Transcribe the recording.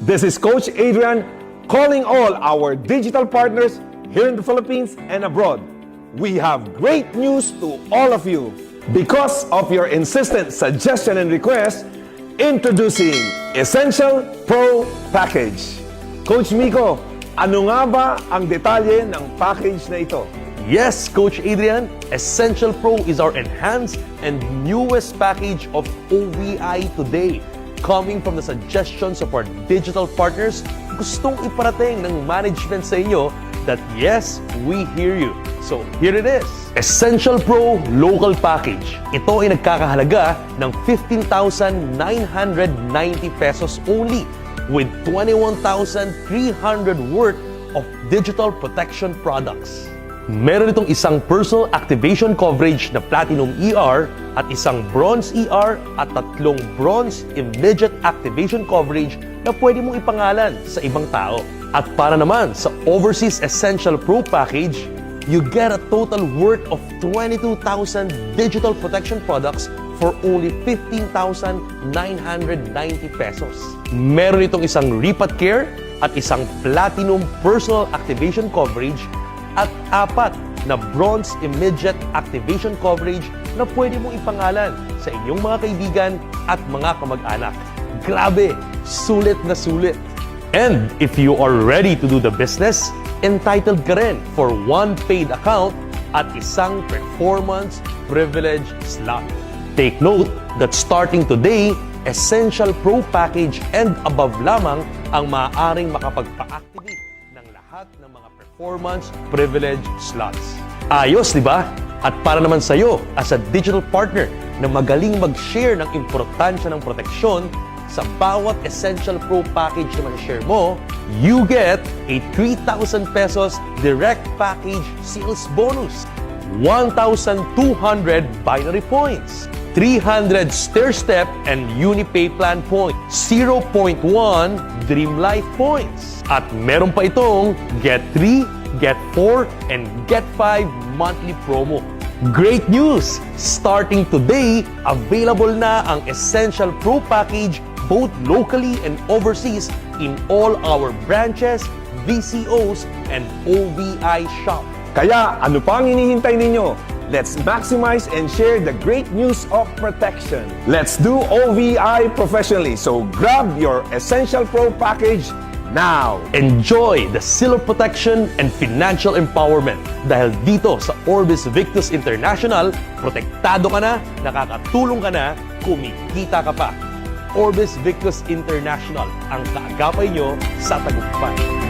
This is Coach Adrian calling all our digital partners here in the Philippines and abroad. We have great news to all of you. Because of your insistent suggestion and request, introducing Essential Pro Package. Coach Miko, ano nga ba ang detalye ng package na ito? Yes, Coach Adrian, Essential Pro is our enhanced and newest package of OVI today. Coming from the suggestions of our digital partners, gustong iparating ng management sa inyo that yes, we hear you. So here it is, Essential Pro Local Package. Ito ay nagkakahalaga ng 15,990 pesos only with 21,300 worth of digital protection products. Meron itong isang personal activation coverage na Platinum ER at isang Bronze ER at 3 Bronze Immediate Activation Coverage na pwede mong ipangalan sa ibang tao. At para naman sa Overseas Essential Pro Package, you get a total worth of 22,000 digital protection products for only 15,990 pesos. Meron itong isang Repat Care at isang Platinum Personal Activation Coverage at 4 na Bronze Immediate Activation Coverage na pwede mong ipangalan sa inyong mga kaibigan at mga kamag-anak. Grabe! Sulit na sulit! And if you are ready to do the business, entitled ka rin for one paid account at isang performance privilege slot. Take note that starting today, Essential Pro Package and above lamang ang maaaring makapagpa-activate ng lahat ng mga performance privilege slots. Ayos, di ba? At para naman sa'yo, as a digital partner na magaling mag-share ng importansya ng proteksyon, sa bawat Essential Pro Package na mag-share mo, you get a 3,000 pesos direct package sales bonus, 1,200 binary points, 300 stair-step and Unipay plan points, 0.1 Dream Life points. At meron pa itong Get 3, Get 4, and Get 5 monthly promo. Great news! Starting today, available na ang Essential Pro Package both locally and overseas in all our branches, VCOs, and OVI shop. Kaya ano pang hinihintay ninyo? Let's maximize and share the great news of protection. Let's do OVI professionally. So grab your Essential Pro Package now. Enjoy the seal of protection and financial empowerment. Dahil dito sa Orbis Victus International, protektado ka na, nakakatulong ka na, kumikita ka pa. Orbis Victus International, ang kaagapay nyo sa tagumpay.